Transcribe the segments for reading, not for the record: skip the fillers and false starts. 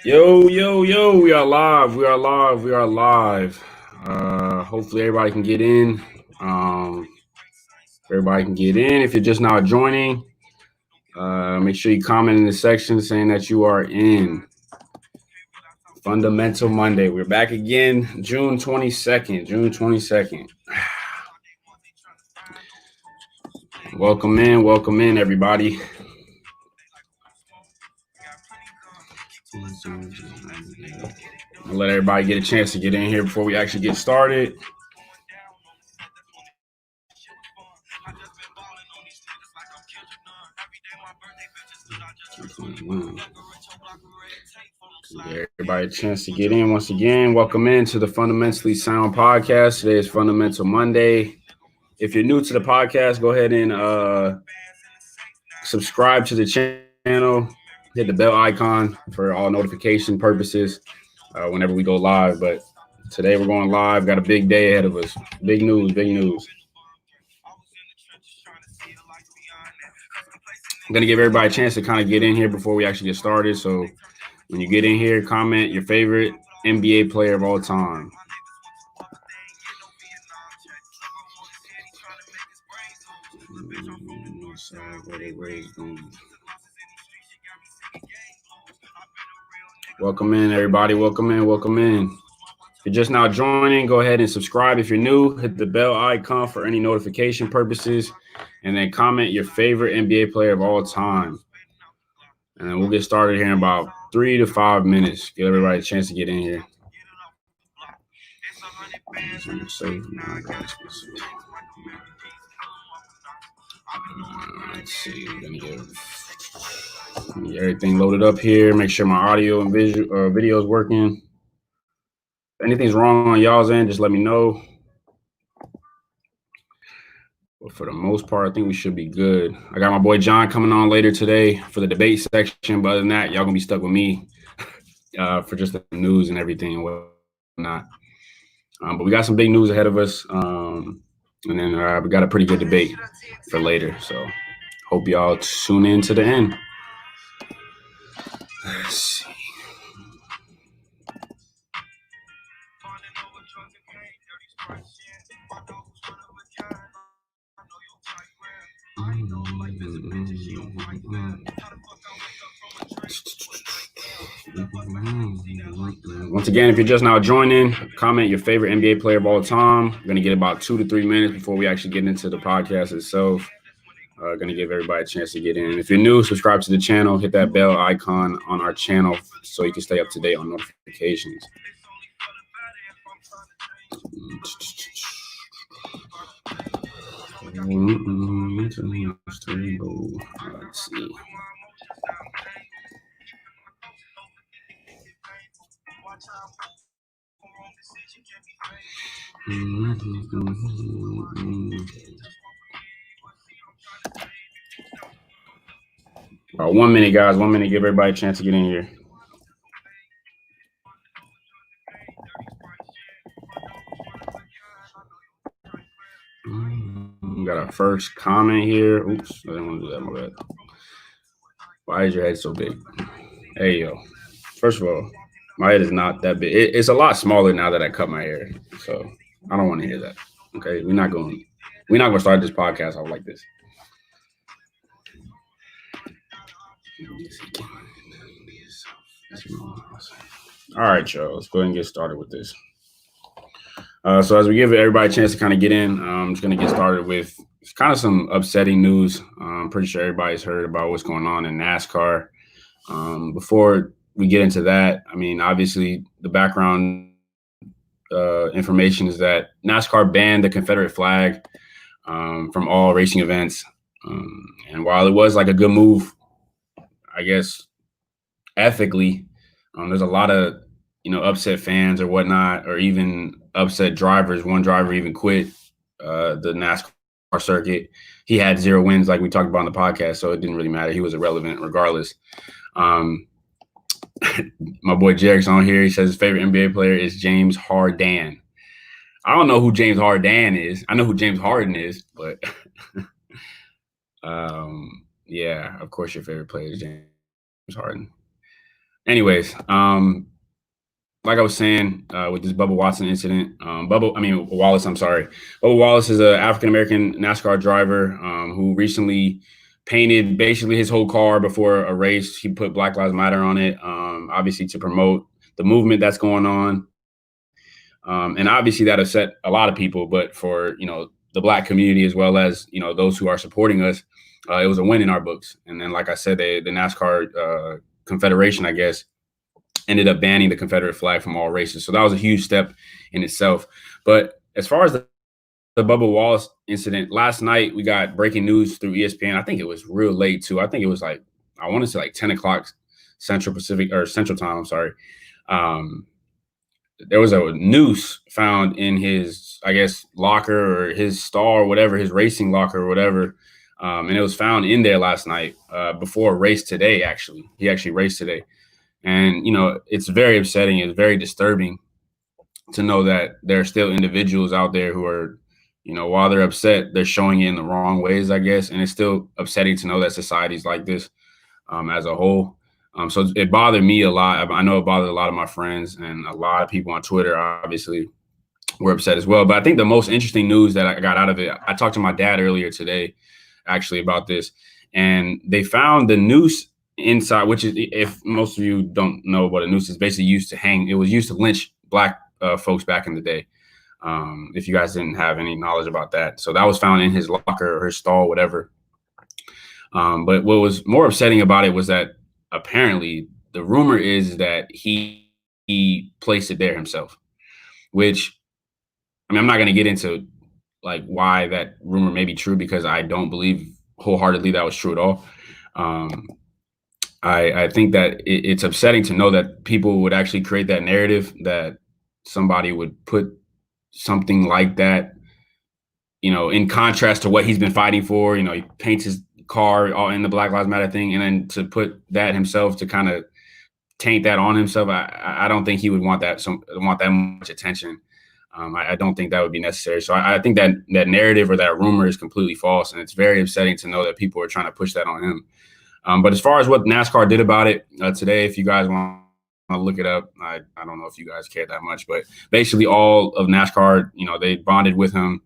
Yo, yo, yo, we are live. Hopefully everybody can get in. If you're just now joining, make sure you comment in the section saying that you are in. Fundamental Monday. We're back again, June 22nd. Welcome in, everybody. I'll let everybody get a chance to get in here before we actually get started. Give everybody a chance to get in once again. Welcome in to the Fundamentally Sound Podcast. Today is Fundamental Monday. If you're new to the podcast, go ahead and subscribe to the channel. Hit the bell icon for all notification purposes whenever we go live. But today we're going live. Got a big day ahead of us. Big news. I'm going to give everybody a chance to kind of get in here before we actually get started. So when you get in here, comment your favorite NBA player of all time. Welcome in, everybody. Welcome in. If you're just now joining, go ahead and subscribe. If you're new, hit the bell icon for any notification purposes, and then comment your favorite NBA player of all time. And then we'll get started here in about 3 to 5 minutes. Give everybody a chance to get in here. Let's see. We're gonna get everything loaded up here. Make sure my audio and video is working. If anything's wrong on y'all's end, just let me know. But for the most part, I think we should be good. I got my boy John coming on later today for the debate section. But other than that, y'all gonna be stuck with me for just the news and everything and whatnot. But we got some big news ahead of us. And then we got a pretty good debate for later. So hope y'all tune in to the end. Let's see. Once again, if you're just now joining, comment your favorite NBA player of all time. We're going to get about 2 to 3 minutes before we actually get into the podcast itself. Going to give everybody a chance to get in. If you're new, subscribe to the channel. Hit that bell icon on our channel so you can stay up to date on notifications. Let's see. About 1 minute, guys. 1 minute. Give everybody a chance to get in here. We got our first comment here. Oops, I didn't want to do that. My bad. Why is your head so big? Hey, yo. First of all, my head is not that big. It's a lot smaller now that I cut my hair. So I don't want to hear that. Okay, we're not going to start this podcast off like this. All right, y'all. Let's go ahead and get started with this. So as we give everybody a chance to kind of get in, I'm just going to get started with kind of some upsetting news. I'm pretty sure everybody's heard about what's going on in NASCAR. Before we get into that, I mean, obviously the background information is that NASCAR banned the Confederate flag from all racing events. And while it was like a good move, I guess ethically, there's a lot of, upset fans or whatnot, or even upset drivers. One driver even quit the NASCAR circuit. He had 0 wins, like we talked about on the podcast, so it didn't really matter. He was irrelevant regardless. My boy Jarek's on here. He says his favorite NBA player is James Harden. I don't know who James Harden is. I know who James Harden is, but yeah, of course your favorite player is James Harden. Anyways, like I was saying, with this Bubba Watson incident, Wallace, I'm sorry. Bubba Wallace is an African American NASCAR driver who recently painted basically his whole car before a race. He put Black Lives Matter on it, obviously to promote the movement that's going on. And obviously that upset a lot of people, but for, the Black community, as well as, those who are supporting us, it was a win in our books. And then, like I said, the NASCAR Confederation, I guess, ended up banning the Confederate flag from all races. So that was a huge step in itself. But as far as the Bubba Wallace incident, last night we got breaking news through ESPN. I think it was real late too. I think it was I want to say 10 o'clock Central Time. I'm sorry. There was a noose found in his, I guess, locker or his stall or whatever, his racing locker or whatever. And it was found in there last night before a race today, actually. He actually raced today. And, it's very upsetting. It's very disturbing to know that there are still individuals out there who are, while they're upset, they're showing it in the wrong ways, I guess. And it's still upsetting to know that society's like this as a whole. So it bothered me a lot. I know it bothered a lot of my friends, and a lot of people on Twitter, obviously, were upset as well. But I think the most interesting news that I got out of it, I talked to my dad earlier today, actually, about this. And they found the noose inside, which is, if most of you don't know what a noose is, basically used to hang. It was used to lynch Black folks back in the day. If you guys didn't have any knowledge about that. So that was found in his locker or his stall, whatever. But what was more upsetting about it was that apparently the rumor is that he placed it there himself, which, I'm not going to get into why that rumor may be true, because I don't believe wholeheartedly that was true at all. I think that it's upsetting to know that people would actually create that narrative, that somebody would put something like that, in contrast to what he's been fighting for. He paints his car all in the Black Lives Matter thing, and then to put that himself, to kind of taint that on himself. I don't think he would want that much attention. I don't think that would be necessary. So I think that narrative or that rumor is completely false, and it's very upsetting to know that people are trying to push that on him. But as far as what NASCAR did about it today, if you guys want to look it up, I don't know if you guys care that much, but basically all of NASCAR, they bonded with him.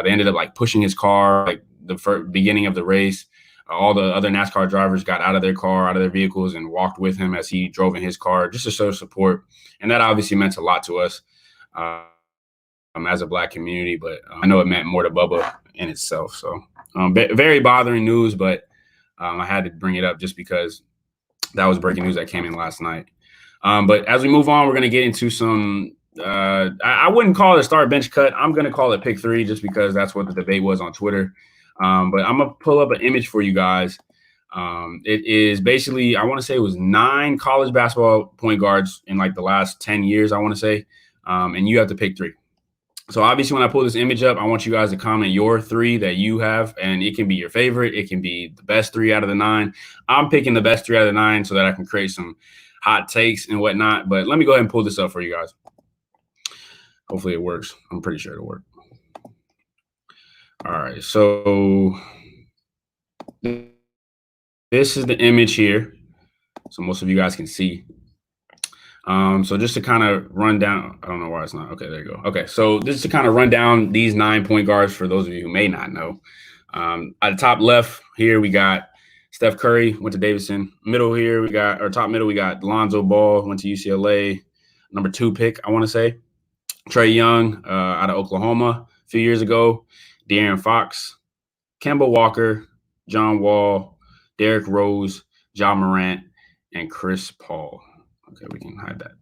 They ended up pushing his car, the beginning of the race. All the other NASCAR drivers got out of their vehicles, and walked with him as he drove in his car, just to show support. And that obviously meant a lot to us as a Black community, but I know it meant more to Bubba in itself. So very bothering news, but I had to bring it up just because that was breaking news that came in last night. But as we move on, we're going to get into some, I wouldn't call it a start bench cut. I'm going to call it pick three, just because that's what the debate was on Twitter. But I'm going to pull up an image for you guys. It is basically, I want to say it was 9 college basketball point guards in the last 10 years, I want to say. And you have to pick 3. So obviously when I pull this image up, I want you guys to comment your 3 that you have, and it can be your favorite. It can be the best 3 out of the 9. I'm picking the best 3 out of the 9 so that I can create some hot takes and whatnot. But let me go ahead and pull this up for you guys. Hopefully it works. I'm pretty sure it'll work. All right. So this is the image here, so most of you guys can see. So just to kind of run down, I don't know why it's not. Okay, there you go. Okay, so just to kind of run down these 9 point guards for those of you who may not know. At the top left here, we got Steph Curry, went to Davidson. Middle here, top middle, we got Lonzo Ball, went to UCLA. Number 2 pick, I want to say. Trae Young out of Oklahoma a few years ago. De'Aaron Fox, Kemba Walker, John Wall, Derrick Rose, Ja Morant, and Chris Paul. Okay, we can hide that.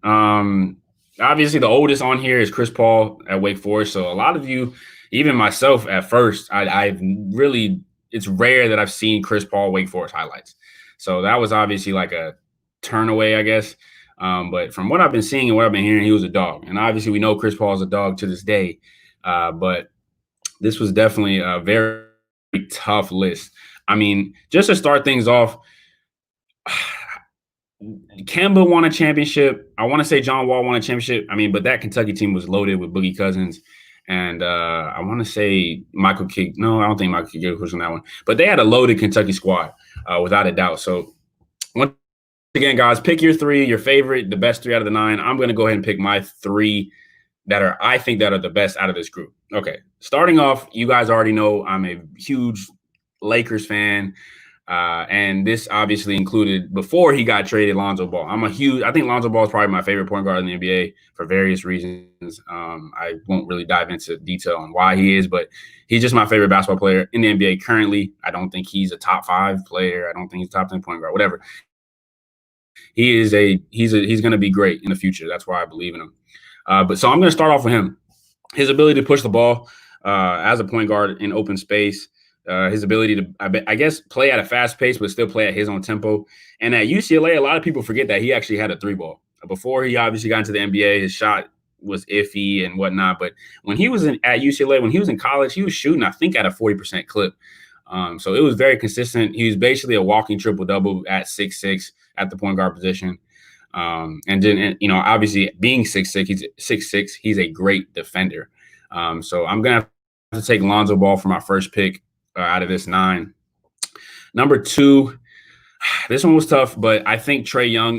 Obviously, the oldest on here is Chris Paul at Wake Forest. So a lot of you, even myself at first, it's rare that I've seen Chris Paul Wake Forest highlights. So that was obviously a turn away, I guess. But from what I've been seeing and what I've been hearing, he was a dog. And obviously, we know Chris Paul is a dog to this day. But this was definitely a very tough list. Just to start things off, Kemba won a championship. I want to say John Wall won a championship. But that Kentucky team was loaded with Boogie Cousins. And I want to say Michael Kidd. No, I don't think Michael Kidd was on that one. But they had a loaded Kentucky squad, without a doubt. So one again, guys, pick your three, your favorite, the best three out of the 9. I'm going to go ahead and pick my 3 I think that are the best out of this group. Okay, starting off, you guys already know I'm a huge Lakers fan. And this obviously included before he got traded, Lonzo Ball. I think Lonzo Ball is probably my favorite point guard in the NBA for various reasons. I won't really dive into detail on why he is, but he's just my favorite basketball player in the NBA currently. I don't think he's a top 5 player. I don't think he's a top 10 point guard, whatever. He's going to be great in the future. That's why I believe in him. But so I'm going to start off with him. His ability to push the ball as a point guard in open space. His ability to, I guess, play at a fast pace, but still play at his own tempo. And at UCLA, a lot of people forget that he actually had a 3-ball. Before he obviously got into the NBA, his shot was iffy and whatnot. But when he was at UCLA, when he was in college, he was shooting, I think, at a 40% clip. So it was very consistent. He was basically a walking triple-double at 6'6" at the point guard position. And then, obviously being 6'6", he's 6'6", he's a great defender. So I'm going to have to take Lonzo Ball for my first pick. Out of this 9. Number 2, this one was tough, but I think Trae Young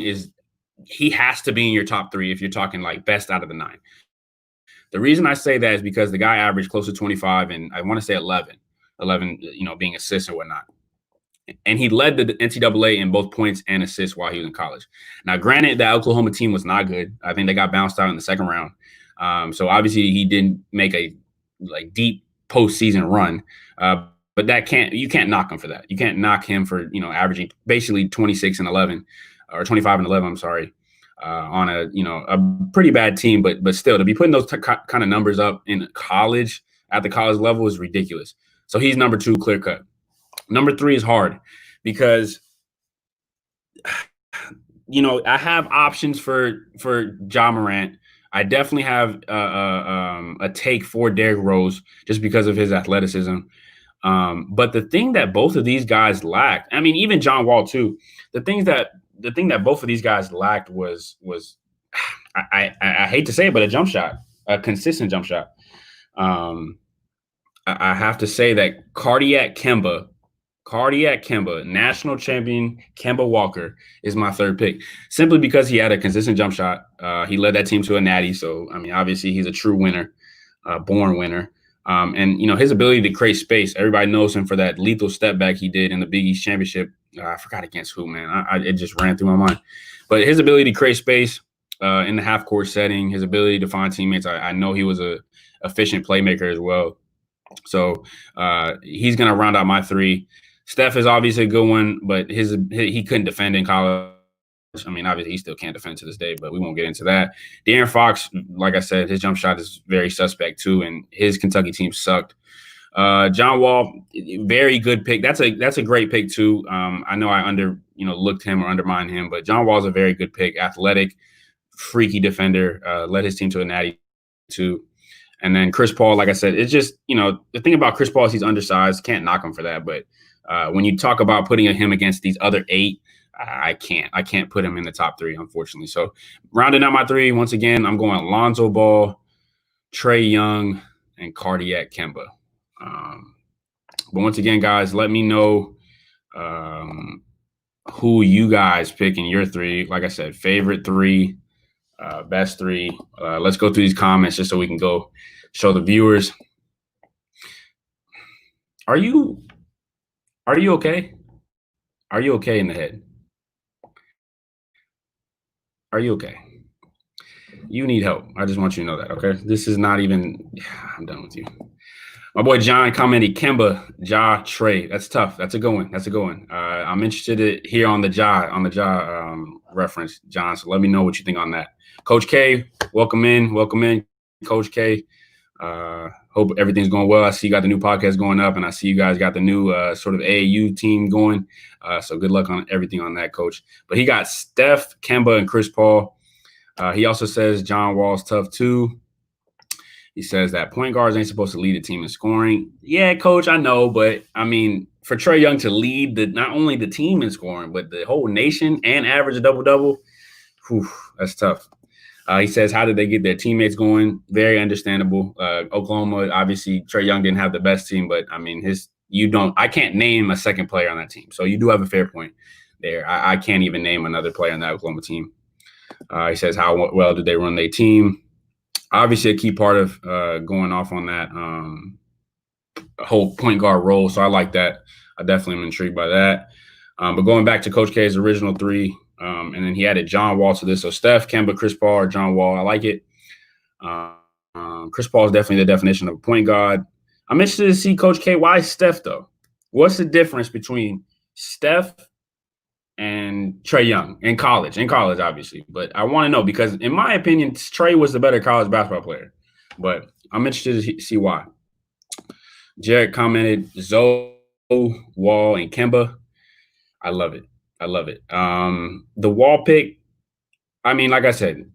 he has to be in your top 3 if you're talking like best out of the 9. The reason I say that is because the guy averaged close to 25 and I want to say 11, being assists and whatnot. And he led the NCAA in both points and assists while he was in college. Now, granted, the Oklahoma team was not good. I think they got bounced out in the second round. So obviously he didn't make a deep postseason run. But you can't knock him for that. You can't knock him for, averaging basically 26 and 11 or 25 and 11, I'm sorry, on a pretty bad team. But still, to be putting those kind of numbers up in college at the college level is ridiculous. So he's number 2, clear cut. Number 3 is hard because, I have options for Ja Morant. I definitely have a take for Derrick Rose just because of his athleticism. But the thing that both of these guys lacked, I mean, even John Wall too, the thing that both of these guys lacked was I hate to say it, but a jump shot, a consistent jump shot. I have to say that Cardiac Kemba, national champion Kemba Walker is my 3rd pick, simply because he had a consistent jump shot. He led that team to a natty. So, I mean, obviously he's a true winner, born winner. And his ability to create space, everybody knows him for that lethal step back he did in the Big East Championship. I forgot against who, man. It just ran through my mind. But his ability to create space in the half-court setting, his ability to find teammates, I know he was a efficient playmaker as well. So he's going to round out my 3. Steph is obviously a good one, but he couldn't defend in college. I mean, obviously, he still can't defend to this day, but we won't get into that. De'Aaron Fox, like I said, his jump shot is very suspect too, and his Kentucky team sucked. John Wall, very good pick. That's a great pick too. I know I looked him or undermined him, but John Wall is a very good pick. Athletic, freaky defender. Led his team to a natty too. And then Chris Paul, like I said, it's just the thing about Chris Paul is he's undersized. Can't knock him for that, but when you talk about putting him against these other 8. I can't put him in the top 3, unfortunately. So rounding out my 3, once again, I'm going Lonzo Ball, Trae Young, and Cardiac Kemba. But once again, guys, let me know who you guys pick in your 3. Like I said, favorite 3, best 3. Let's go through these comments just so we can go show the viewers. Are you okay? Are you okay in the head? Are you okay? You need help. I just want you to know that, okay? This is not even – I'm done with you. My boy John commented, Kemba, Ja, Trae. That's tough. That's a good one. I'm interested to hear on the Ja reference, John, so let me know what you think on that. Coach K, welcome in, Coach K. Hope everything's going well. I see you got the new podcast going up, and I see you guys got the new sort of AAU team going. So good luck on everything on that, Coach. But he got Steph, Kemba, and Chris Paul. He also says John Wall's tough too. He says that point guards ain't supposed to lead a team in scoring. Yeah, Coach, I know, but I mean, for Trae Young to lead not only the team in scoring, but the whole nation and average a double-double, that's tough. He says, how did they get their teammates going? Very understandable. Oklahoma, obviously, Trae Young didn't have the best team, but I mean, I can't name a second player on that team. So you do have a fair point. there. I can't even name another player on that Oklahoma team. He says, how well did they run their team? Obviously, a key part of going off on that whole point guard role. So I like that. I definitely am intrigued by that. But going back to Coach K's original three, and then he added John Wall to this. So Steph, Kemba, Chris Paul, or John Wall. I like it. Chris Paul is definitely the definition of a point guard. I'm interested to see Coach K. Why Steph, though? What's the difference between Steph and Trae Young in college, obviously. But I want to know because, in my opinion, Trae was the better college basketball player. But I'm interested to see why. Jared commented, Zoe, Wall, and Kemba. I love it. The Wall pick, I mean, like I said,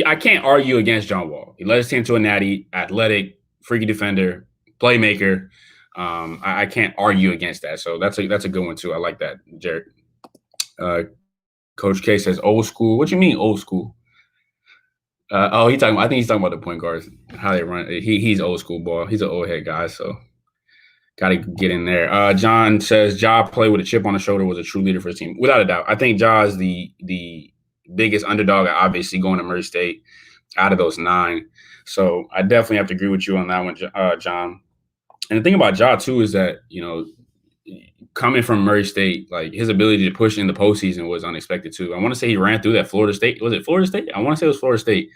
I can't argue against John Wall. He led his team to a natty, athletic, freaky defender, playmaker. I can't argue against that. So that's a good one too. I like that, Jared. Coach K says old school. What you mean old school? I think he's talking about the point guards, how they run. He's old school ball. He's an old head guy, so got to get in there. John says Ja play with a chip on the shoulder, was a true leader for his team, without a doubt. I think Ja is the biggest underdog, obviously going to Murray State out of those 9. So I definitely have to agree with you on that one, John. And the thing about Ja too is that, coming from Murray State, like his ability to push in the postseason was unexpected too. I want to say he ran through that Florida State. Was it Florida State? I want to say it was Florida State.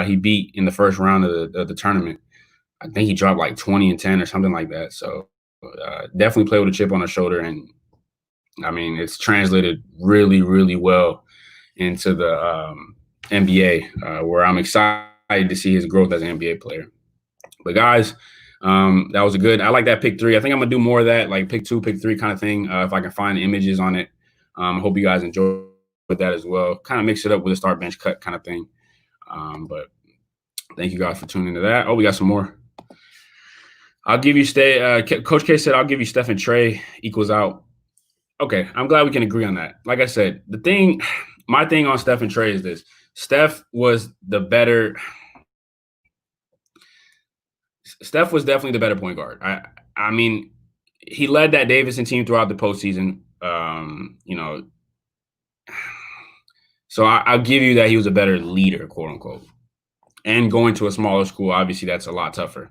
He beat in the first round of the tournament. I think he dropped like 20 and 10 or something like that. So definitely play with a chip on his shoulder. And I mean, it's translated really, really well into the NBA, where I'm excited to see his growth as an NBA player. But guys, that was I like that pick 3. I think I'm gonna do more of that, like pick 2, pick 3 kind of thing. If I can find images on it. Hope you guys enjoy with that as well. Kind of mix it up with a start bench cut kind of thing. But thank you guys for tuning into that. Oh, we got some more. I'll give you Coach K said I'll give you Steph and Trae equals out. Okay, I'm glad we can agree on that. Like I said, my thing on Steph and Trae is this. Steph was definitely the better point guard. I mean, he led that Davidson team throughout the postseason. So I'll give you that he was a better leader, quote unquote. And going to a smaller school, obviously, that's a lot tougher.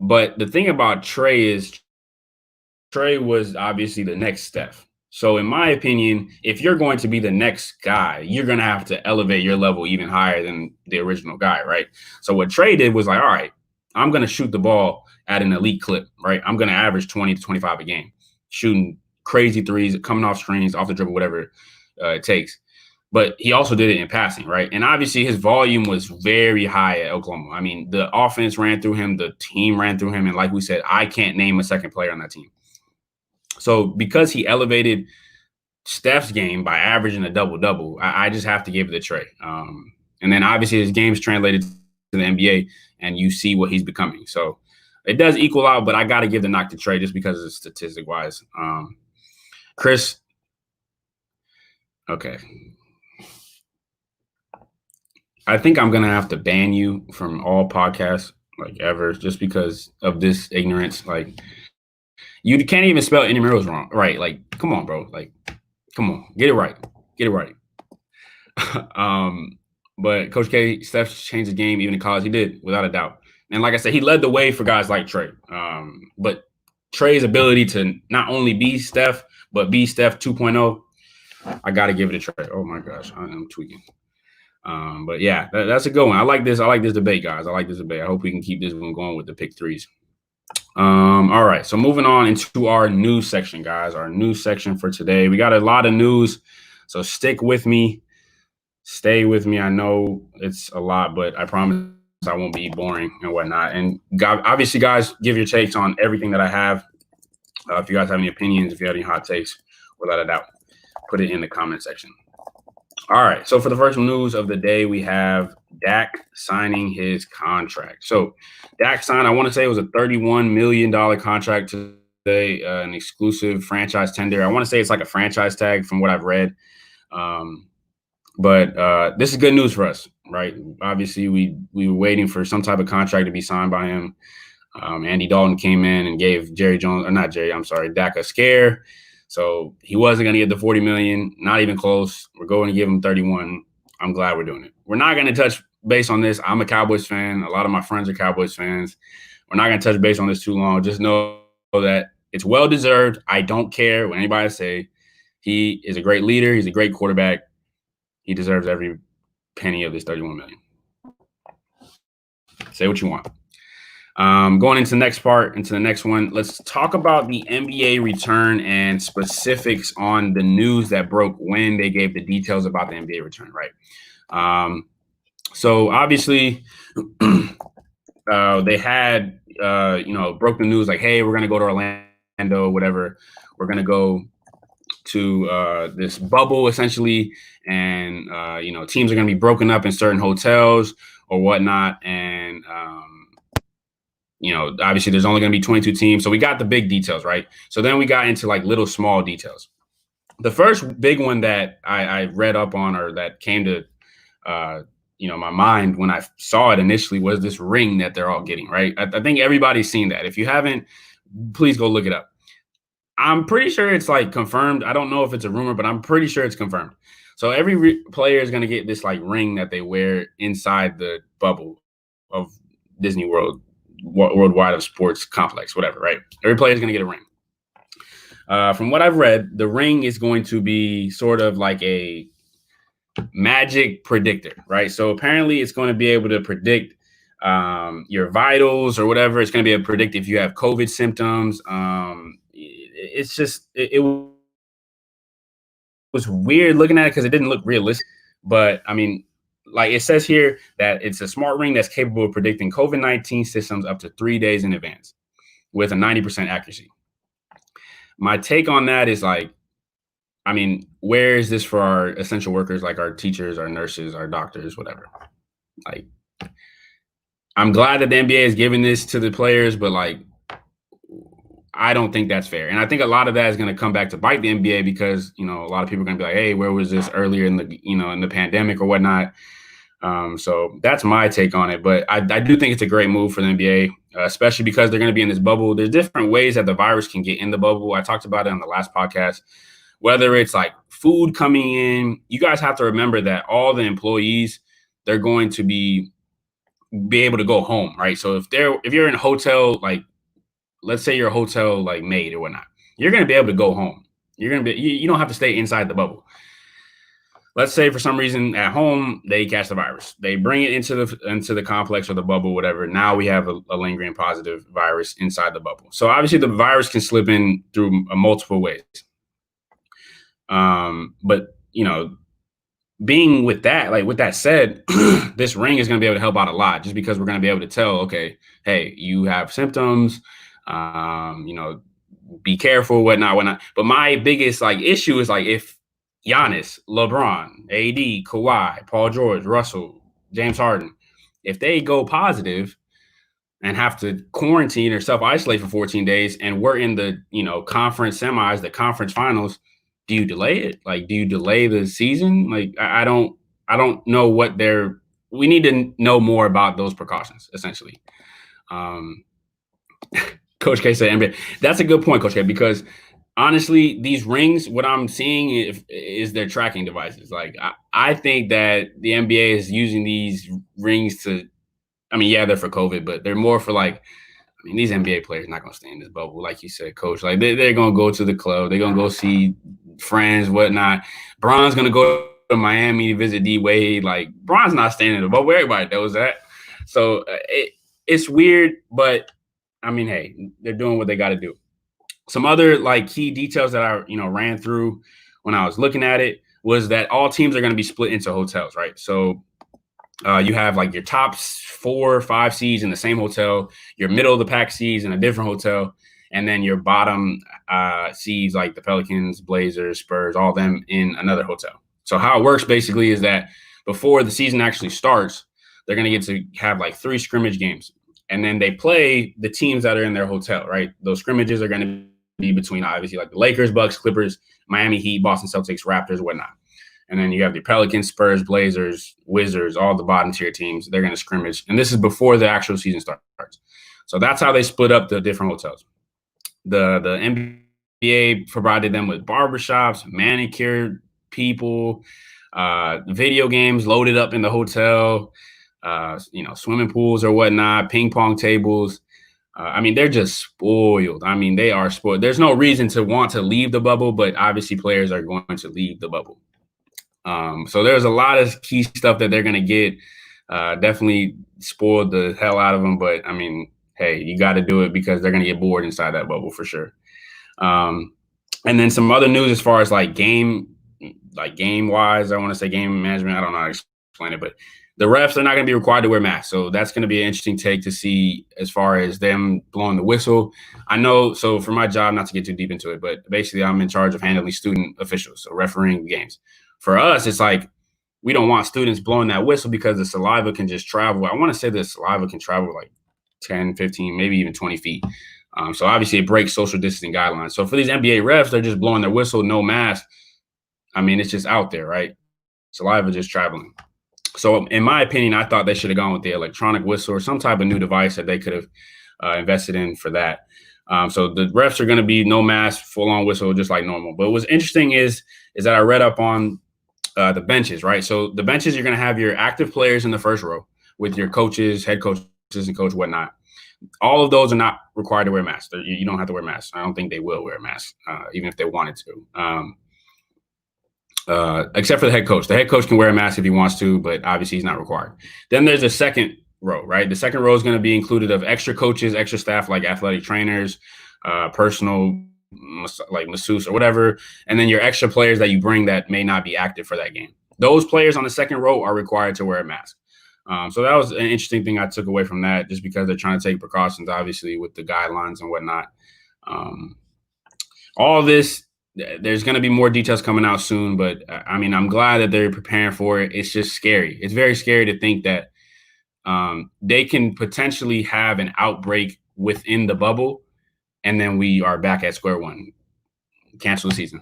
But the thing about Trae is Trae was obviously the next Steph. So in my opinion, if you're going to be the next guy, you're going to have to elevate your level even higher than the original guy, right? So what Trae did was like, all right, I'm going to shoot the ball at an elite clip, right? I'm going to average 20 to 25 a game, shooting crazy threes, coming off screens, off the dribble, whatever it takes. But he also did it in passing, right? And obviously his volume was very high at Oklahoma. I mean, the offense ran through him, the team ran through him. And like we said, I can't name a second player on that team. So because he elevated Steph's game by averaging a double-double, I just have to give it to Trae. And then obviously his game's translated to the NBA, and you see what he's becoming. So it does equal out, but I got to give the knock to Trae just because of statistic-wise. Chris, okay. I think I'm going to have to ban you from all podcasts, like ever, just because of this ignorance. Like, you can't even spell intramurals wrong, right? Like, come on, bro. Like, come on, get it right. But Coach K, Steph changed the game even in college. He did, without a doubt. And like I said, he led the way for guys like Trae. But Trae's ability to not only be Steph, but be Steph 2.0, I got to give it to Trae. Oh my gosh, I'm tweaking. But yeah, that's a good one. I like this debate, guys. I hope we can keep this one going with the pick 3s. All right, so moving on into our news section, guys. Our news section for today. We got a lot of news, so stick with me. Stay with me. I know it's a lot, but I promise I won't be boring and whatnot. And obviously, guys, give your takes on everything that I have. If you guys have any opinions, if you have any hot takes, without a doubt, put it in the comment section. All right, so for the first news of the day, we have Dak signing his contract. So Dak signed, I want to say it was a $31 million contract today, an exclusive franchise tender. I want to say it's like a franchise tag from what I've read. But this is good news for us, right? Obviously, we were waiting for some type of contract to be signed by him. Andy Dalton came in and gave Dak a scare. So he wasn't going to get the 40 million, not even close. We're going to give him 31. I'm glad we're doing it. We're not going to touch base on this. I'm a Cowboys fan. A lot of my friends are Cowboys fans. We're not going to touch base on this too long. Just know that it's well deserved. I don't care what anybody say. He is a great leader. He's a great quarterback. He deserves every penny of this 31 million. Say what you want. Going into the next one, let's talk about the NBA return and specifics on the news that broke when they gave the details about the NBA return, right? So obviously, they had, broke the news like, hey, we're going to go to Orlando, whatever. We're going to go to this bubble essentially. And, teams are going to be broken up in certain hotels or whatnot. And, obviously there's only going to be 22 teams. So we got the big details, right? So then we got into like little small details. The first big one that I read up on, or that came to, my mind when I saw it initially, was this ring that they're all getting, right? I think everybody's seen that. If you haven't, please go look it up. I'm pretty sure it's like confirmed. I don't know if it's a rumor, but I'm pretty sure it's confirmed. So every player is going to get this like ring that they wear inside the bubble of Disney World, worldwide of sports complex, whatever, right? Every player is going to get a ring. From what I've read, the ring is going to be sort of like a magic predictor, right? So apparently it's going to be able to predict your vitals or whatever. It's going to be able to predict if you have COVID symptoms. It's just, it was weird looking at it because it didn't look realistic. But I mean, like it says here that it's a smart ring that's capable of predicting COVID-19 systems up to 3 days in advance with a 90% accuracy. My take on that is like, I mean, where is this for our essential workers, like our teachers, our nurses, our doctors, whatever? Like, I'm glad that the NBA is giving this to the players, but like, I don't think that's fair. And I think a lot of that is going to come back to bite the NBA because, a lot of people are going to be like, hey, where was this earlier in the, in the pandemic or whatnot? So that's my take on it. But I do think it's a great move for the NBA, especially because they're going to be in this bubble. There's different ways that the virus can get in the bubble. I talked about it on the last podcast, whether it's like food coming in. You guys have to remember that all the employees, they're going to be able to go home, right? So if you're in a hotel, like, let's say you're a hotel like maid or whatnot, you're going to be able to go home. You're going to be, you don't have to stay inside the bubble. Let's say for some reason at home, they catch the virus. They bring it into the complex or the bubble, whatever. Now we have a lingering positive virus inside the bubble. So obviously the virus can slip in through multiple ways. But being with that said, this ring is going to be able to help out a lot just because we're going to be able to tell, okay, hey, you have symptoms, be careful, whatnot. But my biggest issue is if Giannis, LeBron, AD, Kawhi, Paul George, Russell, James Harden, if they go positive and have to quarantine or self-isolate for 14 days and we're in the, conference semis, the conference finals, do you delay it? Do you delay the season? I don't know we need to know more about those precautions, essentially. Coach K said NBA. That's a good point, Coach K, because honestly, these rings, what I'm seeing is their tracking devices. I think that the NBA is using these rings to, they're for COVID, but they're more for these NBA players not going to stay in this bubble. Like you said, Coach, they're going to go to the club. They're going to go see friends, whatnot. Bron's going to go to Miami to visit D Wade. Bron's not staying in the bubble. Everybody knows that. So it's weird, but hey, they're doing what they got to do. Some other key details that I, ran through when I was looking at it was that all teams are going to be split into hotels, right? So you have your top 4 or 5 seeds in the same hotel, your middle of the pack seeds in a different hotel, and then your bottom seeds like the Pelicans, Blazers, Spurs, all of them in another hotel. So how it works basically is that before the season actually starts, they're going to get to have 3 scrimmage games. And then they play the teams that are in their hotel, right? Those scrimmages are going to be between obviously the Lakers, Bucks, Clippers, Miami Heat, Boston Celtics, Raptors, whatnot. And then you have the Pelicans, Spurs, Blazers, Wizards, all the bottom tier teams. They're going to scrimmage. And this is before the actual season starts. So that's how they split up the different hotels. The NBA provided them with barbershops, manicured people, video games loaded up in the hotel, swimming pools or whatnot, ping pong tables. I mean, they're just spoiled. I mean, they are spoiled. There's no reason to want to leave the bubble, but obviously players are going to leave the bubble. So there's a lot of key stuff that they're going to get. Definitely spoiled the hell out of them. But I mean, hey, you got to do it because they're going to get bored inside that bubble for sure. And then some other news as far as game wise, I want to say game management. I don't know how to explain it, but the refs are not going to be required to wear masks. So that's going to be an interesting take to see as far as them blowing the whistle. I know. So for my job, not to get too deep into it, but basically I'm in charge of handling student officials, so refereeing games. For us, it's like we don't want students blowing that whistle because the saliva can just travel. I want to say the saliva can travel like 10, 15, maybe even 20 feet. So obviously it breaks social distancing guidelines. So for these NBA refs, they're just blowing their whistle, no mask. I mean, it's just out there, right? Saliva just traveling. So in my opinion, I thought they should have gone with the electronic whistle or some type of new device that they could have invested in for that. So the refs are going to be no mask, full on whistle, just like normal. But what's interesting is that I read up on the benches, right? So the benches, you're going to have your active players in the first row with your coaches, head coaches, assistant coach, whatnot. All of those are not required to wear masks. You don't have to wear masks. I don't think they will wear masks, even if they wanted to. Except for the head coach. The head coach can wear a mask if he wants to, but obviously he's not required. Then there's a second row, right? The second row is going to be included of extra coaches, extra staff like athletic trainers, personal like masseuse or whatever, and then your extra players that you bring that may not be active for that game. Those players on the second row are required to wear a mask. So that was an interesting thing I took away from that, just because they're trying to take precautions, obviously, with the guidelines and whatnot. All of this, there's going to be more details coming out soon, but I mean, I'm glad that they're preparing for it. It's just scary. It's very scary to think that they can potentially have an outbreak within the bubble, and then we are back at square one, cancel the season.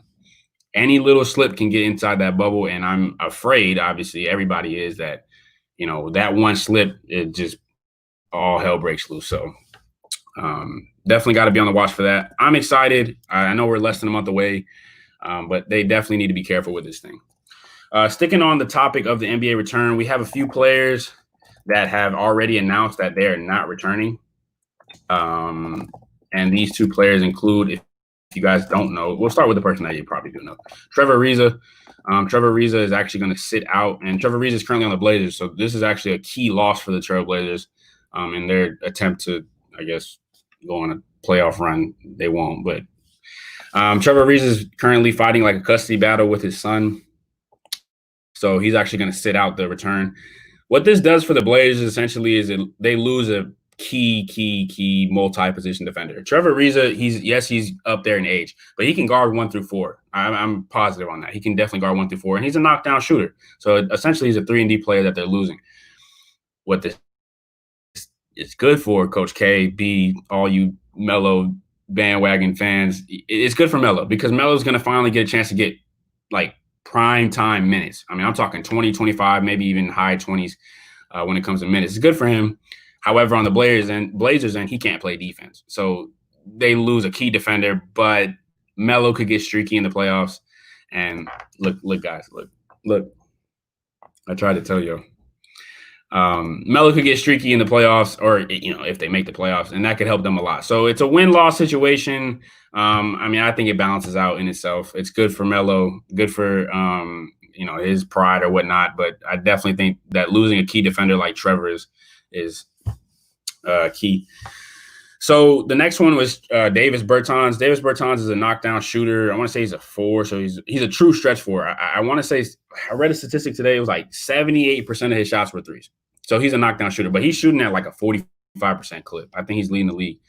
Any little slip can get inside that bubble, and I'm afraid, obviously, everybody is that, that one slip, it just all hell breaks loose. So definitely got to be on the watch for that. I'm excited. I know we're less than a month away, but they definitely need to be careful with this thing. Sticking on the topic of the NBA return, we have a few players that have already announced that they are not returning. And these two players include, if you guys don't know, we'll start with the person that you probably do know, Trevor Ariza. Trevor Ariza is actually going to sit out, and Trevor Ariza is currently on the Blazers. So this is actually a key loss for the Trailblazers in their attempt to, I guess, go on a playoff run. They won't, but Trevor Ariza is currently fighting like a custody battle with his son. So he's actually going to sit out the return. What this does for the Blazers essentially is they lose a key multi-position defender. Trevor Ariza, he's up there in age, but he can guard 1 through 4. I'm positive on that. He can definitely guard 1 through 4, and he's a knockdown shooter. So essentially, he's a 3-and-D player that they're losing. What this is good for Coach K, B, all you Melo bandwagon fans, it's good for Melo because Melo's going to finally get a chance to get like prime time minutes. I mean, I'm talking 20, 25, maybe even high 20s when it comes to minutes. It's good for him. However, on the Blazers end, he can't play defense. So they lose a key defender, but Melo could get streaky in the playoffs. And look, guys, look. I tried to tell you. Melo could get streaky in the playoffs, or if they make the playoffs, and that could help them a lot. So it's a win-loss situation. I mean, I think it balances out in itself. It's good for Melo, good for his pride or whatnot. But I definitely think that losing a key defender like Trevor is key. So the next one was Davis Bertans. Davis Bertans is a knockdown shooter. I want to say he's a 4, so he's a true stretch 4. I want to say, I read a statistic today. It was like 78% of his shots were threes. So he's a knockdown shooter, but he's shooting at like a 45% clip. I think he's leading the league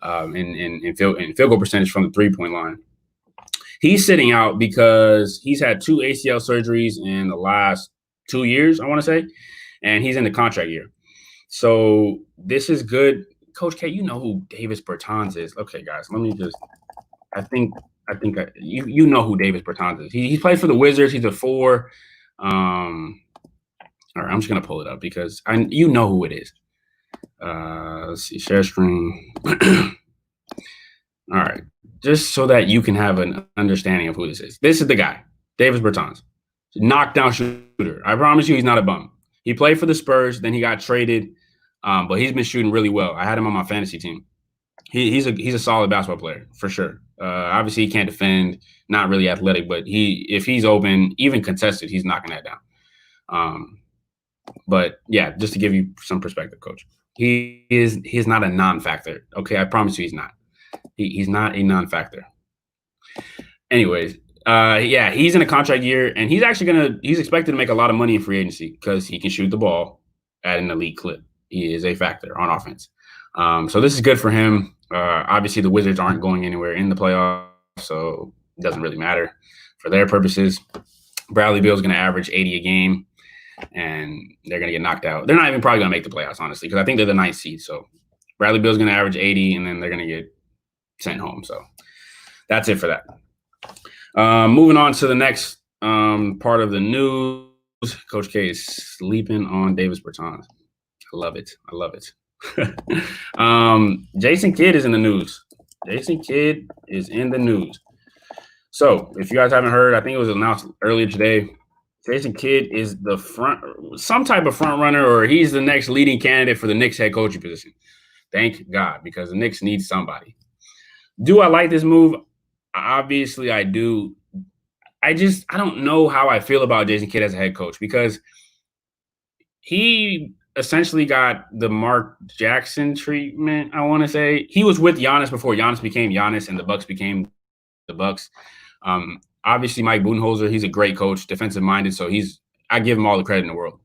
in field goal percentage from the 3-point line. He's sitting out because he's had 2 ACL surgeries in the last 2 years, I want to say, and he's in the contract year. So this is good. Coach K, you know who Davis Bertans is. Okay, guys, let me just. I think you know who Davis Bertans is. He plays for the Wizards. He's a 4. All right, I'm just gonna pull it up because you know who it is. Let's see, share screen. All right, just so that you can have an understanding of who this is. This is the guy, Davis Bertans, knockdown shooter. I promise you, he's not a bum. He played for the Spurs, then he got traded, but he's been shooting really well. I had him on my fantasy team. He's a solid basketball player for sure. Obviously, he can't defend, not really athletic, but if he's open, even contested, he's knocking that down. But yeah, just to give you some perspective, Coach, he's not a non-factor. Okay, I promise you, he's not. He's not a non-factor. Anyways, yeah, he's in a contract year, and he's expected to make a lot of money in free agency because he can shoot the ball at an elite clip. He is a factor on offense. So this is good for him. Obviously, the Wizards aren't going anywhere in the playoffs, so it doesn't really matter for their purposes. Bradley Beal is going to average 80 a game, and they're going to get knocked out. They're not even probably going to make the playoffs, honestly, because I think they're the 9th seed. So Bradley Beal is going to average 80, and then they're going to get sent home. So that's it for that. Moving on to the next part of the news. Coach K is sleeping on Davis Bertans. I love it. I love it. Jason Kidd is in the news. Jason Kidd is in the news. So if you guys haven't heard, I think it was announced earlier today. Jason Kidd is some type of front runner, or he's the next leading candidate for the Knicks head coaching position. Thank God, because the Knicks need somebody. Do I like this move? Obviously, I do. I don't know how I feel about Jason Kidd as a head coach, because he essentially got the Mark Jackson treatment, I want to say. He was with Giannis before Giannis became Giannis and the Bucks became the Bucks. Obviously, Mike Budenholzer, he's a great coach, defensive-minded, so I give him all the credit in the world.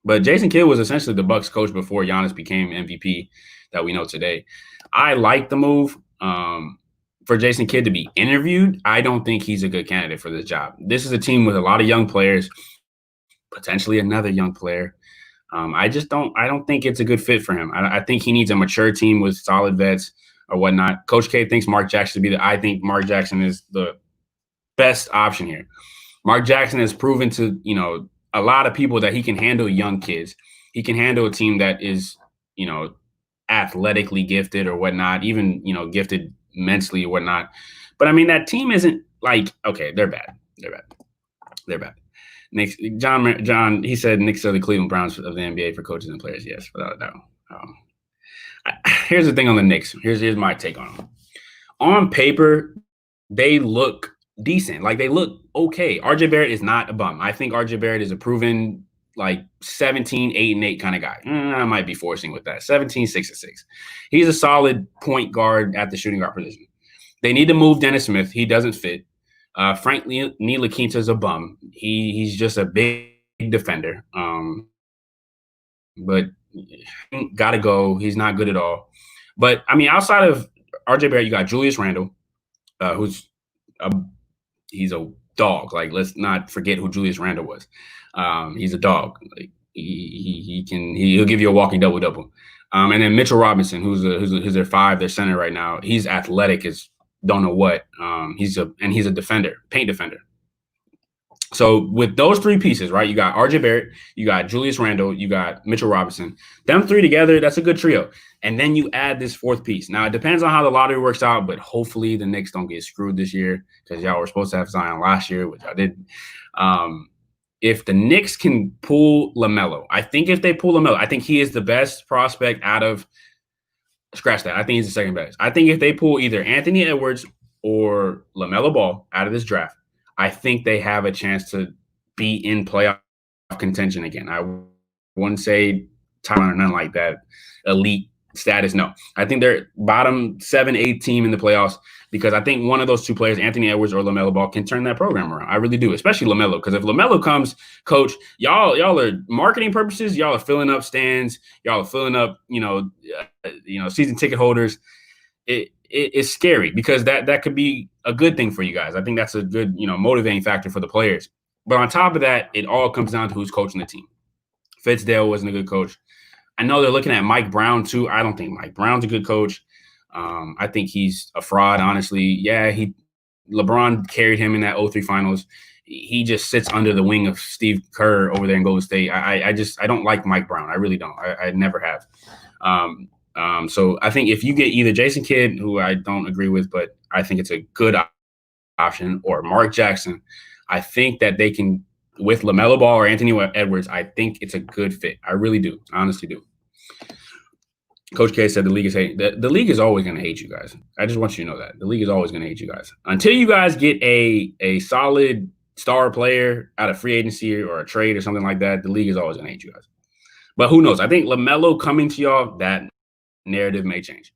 But Jason Kidd was essentially the Bucks coach before Giannis became MVP that we know today. I like the move. For Jason Kidd to be interviewed, I don't think he's a good candidate for this job. This is a team with a lot of young players, potentially another young player. I don't think it's a good fit for him. I think he needs a mature team with solid vets or whatnot. Coach K thinks Mark Jackson I think Mark Jackson is the best option here. Mark Jackson has proven to, a lot of people that he can handle young kids. He can handle a team that is, athletically gifted or whatnot, even, gifted mentally or whatnot. But I mean, that team isn't like, okay, they're bad. They're bad. Knicks, John, he said Knicks are the Cleveland Browns of the NBA for coaches and players. Yes, without a doubt. Here's the thing on the Knicks. Here's my take on them. On paper, they look decent. Like, they look okay. RJ Barrett is not a bum. I think RJ Barrett is a proven 17, 8-8 kind of guy. I might be forcing with that. 17, 6-6. He's a solid point guard at the shooting guard position. They need to move Dennis Smith. He doesn't fit. Frank Ntilikina is a bum. He's just a big defender. But gotta go. He's not good at all. But I mean, outside of RJ Barrett, you got Julius Randle, he's a dog. Like, let's not forget who Julius Randle was. He's a dog. Like, he'll give you a walking double. And then Mitchell Robinson, who's their 5, their center right now. He's athletic as don't know what. He's a defender, paint defender. So with those 3 pieces, right, you got RJ Barrett, you got Julius Randle, you got Mitchell Robinson. Them 3 together, that's a good trio. And then you add this 4th piece. Now, it depends on how the lottery works out, but hopefully the Knicks don't get screwed this year, because y'all were supposed to have Zion last year, which I didn't. If the Knicks can pull LaMelo, I think if they pull LaMelo, I think he is the best prospect out of – scratch that. I think he's the second best. I think if they pull either Anthony Edwards or LaMelo Ball out of this draft, I think they have a chance to be in playoff contention again. I wouldn't say Tyler or nothing like that. Elite status, no. I think they're bottom 7, 8 team in the playoffs, because I think one of those 2 players, Anthony Edwards or LaMelo Ball, can turn that program around. I really do, especially LaMelo, because if LaMelo comes, coach, y'all are marketing purposes, y'all are filling up stands, y'all are filling up, season ticket holders. It's scary, because that could be a good thing for you guys. I think that's a good, motivating factor for the players. But on top of that, it all comes down to who's coaching the team. Fitzdale wasn't a good coach. I know they're looking at Mike Brown too. I don't think Mike Brown's a good coach. I think he's a fraud, honestly. Yeah, LeBron carried him in that 2003 finals. He just sits under the wing of Steve Kerr over there in Golden State. I don't like Mike Brown. I really don't. I never have. So I think if you get either Jason Kidd, who I don't agree with, but I think it's a good option, or Mark Jackson. I think that they can, with LaMelo Ball or Anthony Edwards, I think it's a good fit. I really do. I honestly do. Coach K said the league is hate. The league is always going to hate you guys. I just want you to know that the league is always going to hate you guys until you guys get a solid star player out of free agency or a trade or something like that. The league is always going to hate you guys. But who knows? I think LaMelo coming to y'all, that narrative may change.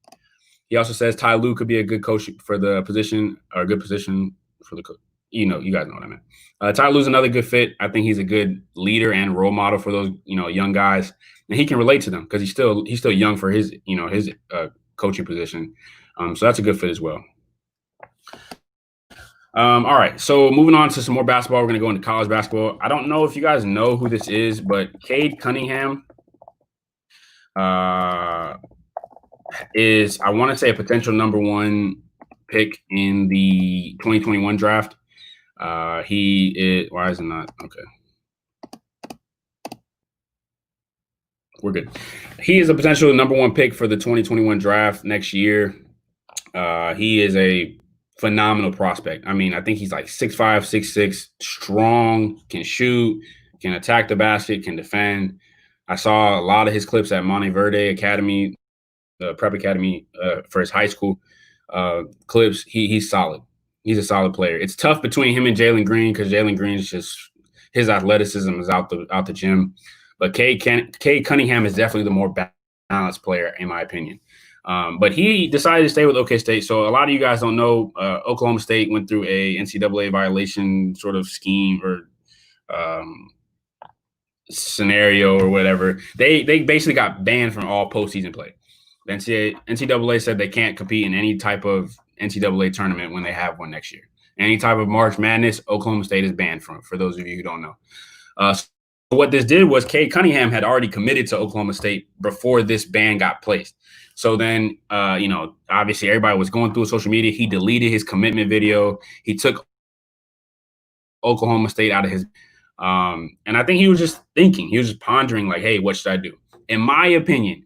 He also says Ty Lue could be a good coach for the position, or a good position for the coach. You guys know what I mean. Ty Lue's another good fit. I think he's a good leader and role model for those, young guys, and he can relate to them because he's still young for his coaching position. So that's a good fit as well. All right, so moving on to some more basketball. We're going to go into college basketball. I don't know if you guys know who this is, but Cade Cunningham is, I want to say, a potential number 1 pick in the 2021 draft. He is, why is it not? Okay. We're good. He is a potential number 1 pick for the 2021 draft next year. He is a phenomenal prospect. I mean, I think he's like 6'5", 6'6", strong, can shoot, can attack the basket, can defend. I saw a lot of his clips at Monteverde Academy, the prep academy for his high school clips. He's solid. He's a solid player. It's tough between him and Jalen Green because Jalen Green is just, his athleticism is out the gym. But Cade Cunningham is definitely the more balanced player, in my opinion. But he decided to stay with OK State. So a lot of you guys don't know, Oklahoma State went through a NCAA violation sort of scheme or scenario or whatever. They basically got banned from all postseason play. The NCAA said they can't compete in any type of NCAA tournament when they have one next year. Any type of March Madness, Oklahoma State is banned from, for those of you who don't know. So what this did was Cade Cunningham had already committed to Oklahoma State before this ban got placed. So then, obviously everybody was going through social media. He deleted his commitment video. He took Oklahoma State out of his and I think he was just thinking, he was just pondering like, hey, what should I do? In my opinion,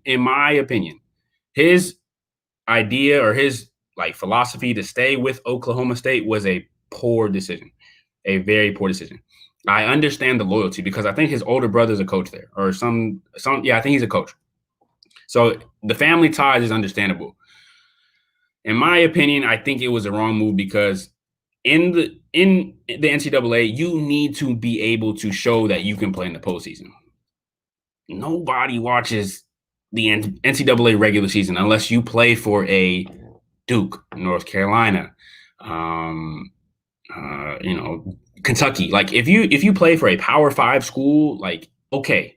his idea or his philosophy to stay with Oklahoma State was a poor decision, a very poor decision. I understand the loyalty because I think his older brother's a coach there, or I think he's a coach. So the family ties is understandable. In my opinion, I think it was a wrong move because in the NCAA, you need to be able to show that you can play in the postseason. Nobody watches the NCAA regular season unless you play for a Duke, North Carolina, Kentucky. Like if you play for a Power 5 school, okay,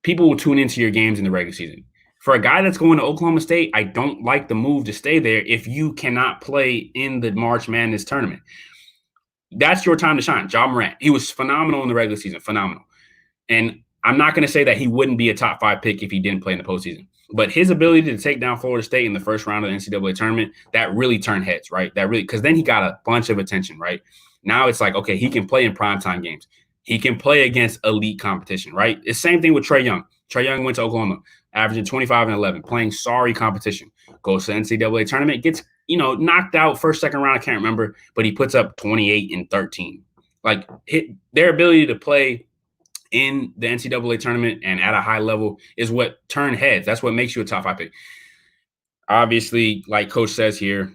people will tune into your games in the regular season. For a guy that's going to Oklahoma State, I don't like the move to stay there if you cannot play in the March Madness tournament. That's your time to shine. Ja Morant, he was phenomenal in the regular season, phenomenal. And I'm not going to say that he wouldn't be a top 5 pick if he didn't play in the postseason. But his ability to take down Florida State in the first round of the NCAA tournament, that really turned heads, right? Because then he got a bunch of attention, right? Now it's like, okay, he can play in primetime games. He can play against elite competition, right? It's the same thing with Trae Young. Trae Young went to Oklahoma, averaging 25 and 11, playing sorry competition. Goes to the NCAA tournament, gets knocked out first, second round, I can't remember, but he puts up 28 and 13. Their ability to play in the NCAA tournament and at a high level is what turned heads. That's what makes you a top 5 pick. Obviously, like Coach says here,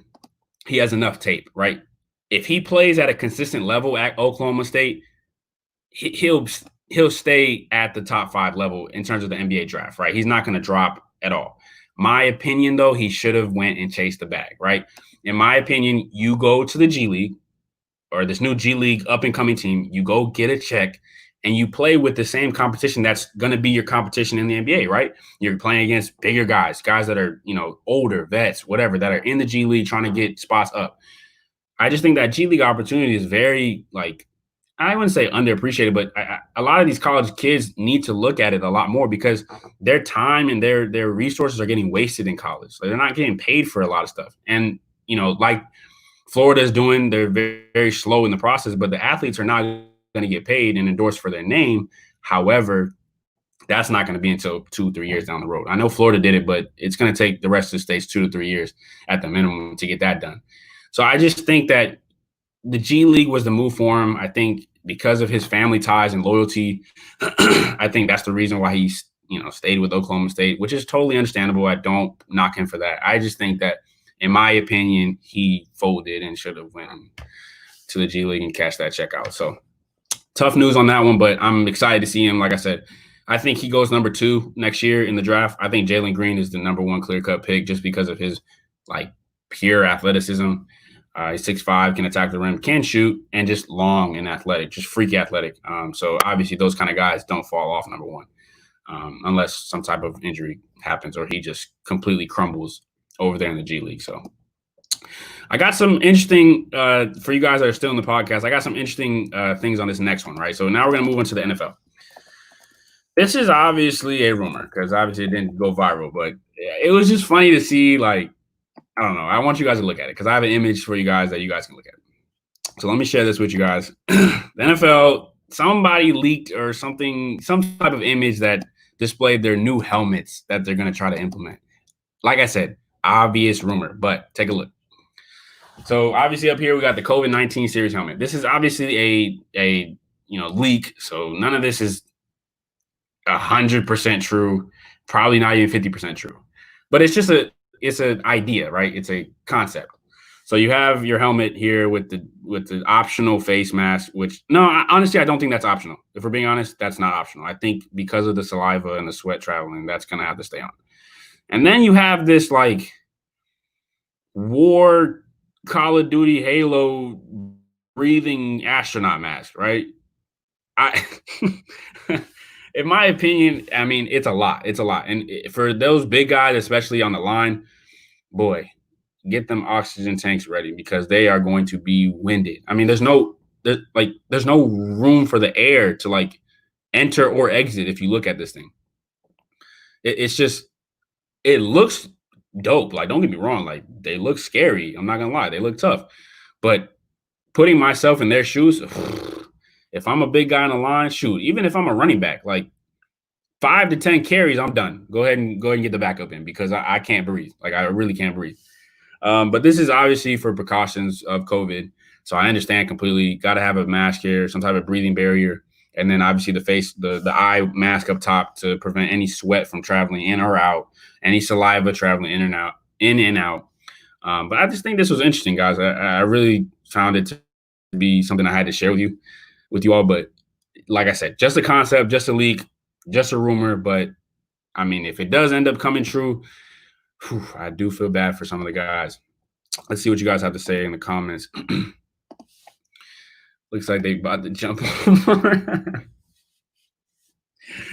he has enough tape, right? If he plays at a consistent level at Oklahoma State, he'll stay at the top 5 level in terms of the NBA draft, right? He's not going to drop at all. My opinion, though, he should have went and chased the bag, right? In my opinion, you go to the G League or this new G League up-and-coming team, you go get a check, and you play with the same competition that's going to be your competition in the NBA, right? You're playing against bigger guys that are, older, vets, whatever, that are in the G League trying to get spots up. I just think that G League opportunity is very, I wouldn't say underappreciated, but a lot of these college kids need to look at it a lot more because their time and their resources are getting wasted in college. They're not getting paid for a lot of stuff. And, like Florida is doing, they're very, very slow in the process, but the athletes are not going to get paid and endorsed for their name. However, that's not going to be until 2-3 years down the road. I know Florida did it, but it's going to take the rest of the states 2 to 3 years at the minimum to get that done. So I just think that the G League was the move for him. I think because of his family ties and loyalty, I think that's the reason why he's stayed with Oklahoma State, which is totally understandable. I don't knock him for that. I just think that, in my opinion, he folded and should have went to the G League and cashed that check out. So tough news on that one, but I'm excited to see him. Like I said, I think he goes number 2 next year in the draft. I think Jalen Green is the number 1 clear-cut pick just because of his pure athleticism. He's 6'5", can attack the rim, can shoot, and just long and athletic, just freaky athletic. So obviously those kind of guys don't fall off number 1 unless some type of injury happens or he just completely crumbles over there in the G League. So I got some interesting, for you guys that are still in the podcast, I got some interesting things on this next one, right? So now we're going to move on to the NFL. This is obviously a rumor because obviously it didn't go viral, but it was just funny to see, I don't know. I want you guys to look at it because I have an image for you guys that you guys can look at. So let me share this with you guys. The NFL, somebody leaked or something, some type of image that displayed their new helmets that they're going to try to implement. Like I said, obvious rumor, but take a look. So obviously up here we got the COVID-19 series helmet. This is obviously a leak, so none of this is 100% true, probably not even 50% true. But it's just it's an idea, right? It's a concept. So you have your helmet here with the optional face mask, which honestly, I don't think that's optional. If we're being honest, that's not optional. I think because of the saliva and the sweat traveling, that's gonna have to stay on. And then you have this war Call of Duty Halo breathing astronaut mask, right? In my opinion, I mean, it's a lot. It's a lot. And for those big guys, especially on the line, boy, get them oxygen tanks ready because they are going to be winded. I mean, there's no room for the air to enter or exit if you look at this thing. It looks dope. Don't get me wrong. They look scary. I'm not going to lie. They look tough. But putting myself in their shoes, if I'm a big guy on the line, shoot, even if I'm a running back, 5 to 10 carries, I'm done. Go ahead and get the backup in because I can't breathe. I really can't breathe. But this is obviously for precautions of COVID. So I understand completely. Got to have a mask here, some type of breathing barrier. And then obviously the eye mask up top to prevent any sweat from traveling in or out, any saliva traveling in and out. But I just think this was interesting, guys. I really found it to be something I had to share with you all. But like I said, just a concept, just a leak, just a rumor. But I mean, if it does end up coming true, I do feel bad for some of the guys. Let's see what you guys have to say in the comments. Looks like they about to jump over.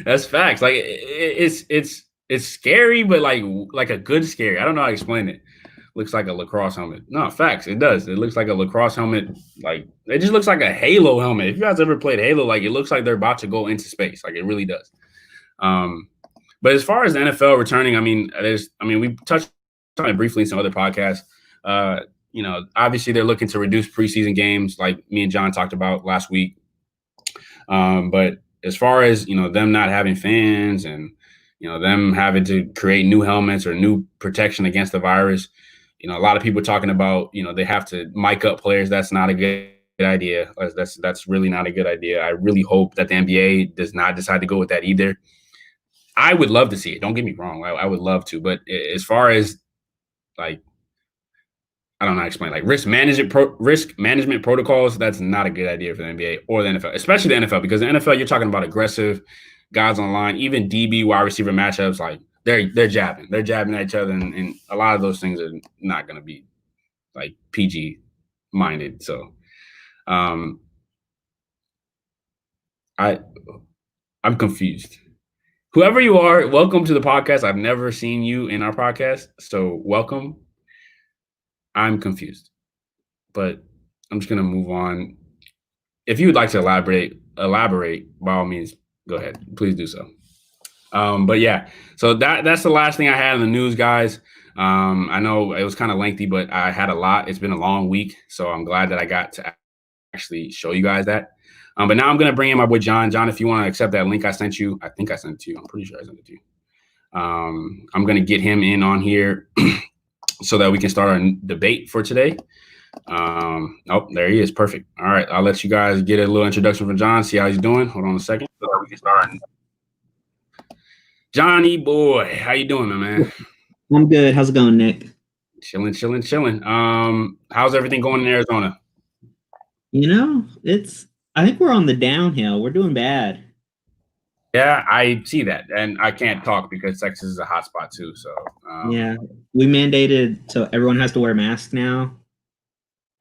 That's facts. It's scary, but like a good scary. I don't know how to explain it. Looks like a lacrosse helmet. No, facts. It does. It looks like a lacrosse helmet. It just looks like a Halo helmet. If you guys ever played Halo, it looks like they're about to go into space. It really does. But as far as the NFL returning, we touched on it briefly in some other podcasts. Obviously they're looking to reduce preseason games, like me and John talked about last week. But as far as them not having fans and them having to create new helmets or new protection against the virus. A lot of people talking about, they have to mic up players. That's not a good idea. That's really not a good idea. I really hope that the NBA does not decide to go with that either. I would love to see it. Don't get me wrong. I would love to. But as far as I don't know how to explain, risk management protocols, that's not a good idea for the NBA or the NFL, especially the NFL, because the NFL, you're talking about aggressive guys on the line, even DB wide receiver matchups, they're jabbing at each other, and a lot of those things are not going to be PG minded. So I'm confused. Whoever you are, welcome to the podcast. I've never seen you in our podcast, so welcome. I'm confused, but I'm just going to move on. If you would like to elaborate, by all means, go ahead. Please do so. But yeah, so that's the last thing I had in the news, guys. I know it was kind of lengthy, but I had a lot. It's been a long week, so I'm glad that I got to actually show you guys that. But now I'm going to bring in my boy John. John, if you want to accept that link I sent you, I think I sent it to you. I'm pretty sure I sent it to you. I'm going to get him in on here so that we can start our debate for today. Oh, there he is. Perfect. All right, I'll let you guys get a little introduction from John. See how he's doing. Hold on a second. So we can start. Johnny boy, how you doing, my man? I'm good. How's it going, Nick? Chilling. How's everything going in Arizona? I think we're on the downhill. We're doing bad. Yeah, I see that, and I can't talk because Texas is a hot spot too. So, Yeah, we mandated so everyone has to wear masks now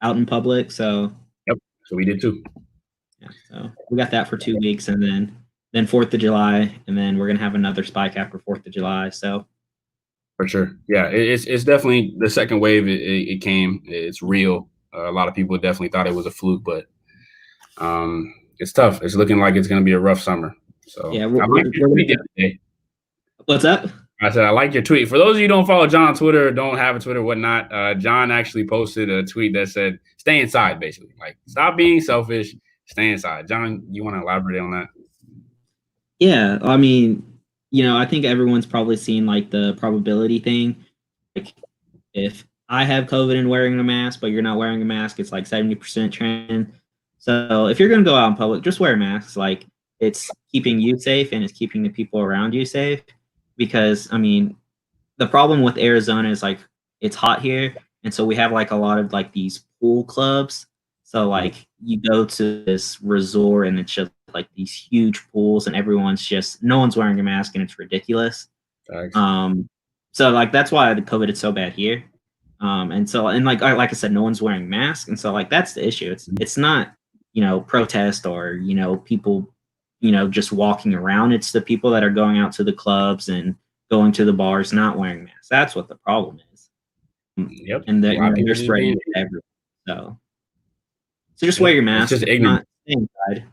out in public. So yep. So we did too. yeah, so we got that for 2 weeks, and then 4th of July, and then we're gonna have another spike after 4th of July. So For sure. Yeah, it's definitely the second wave. It came. It's real. A lot of people definitely thought it was a fluke, but it's tough. It's looking like it's going to be a rough summer. So yeah, I like your tweet the other day. What's up? I said I like your tweet. For those of you who don't follow John on Twitter, or don't have a Twitter, whatnot, John actually posted a tweet that said, "Stay inside," basically, like stop being selfish, stay inside. John, you want to elaborate on that? Yeah, I mean, I think everyone's probably seen like the probability thing. Like if I have COVID and wearing a mask, but you're not wearing a mask, it's like 70% trend. So if you're going to go out in public, just wear masks. Like it's keeping you safe and it's keeping the people around you safe. Because I mean, the problem with Arizona is like it's hot here, and so we have like a lot of like these pool clubs. So like you go to this resort and it's just like these huge pools, and no one's wearing a mask, and it's ridiculous. Thanks. So like that's why the COVID is so bad here. And like I said, no one's wearing masks, and so like that's the issue. It's not protest or people just walking around. It's the people that are going out to the clubs and going to the bars not wearing masks. That's what the problem is. Yep. And they're spreading it everywhere. So just wear your mask. It's just ignorant. Stay inside.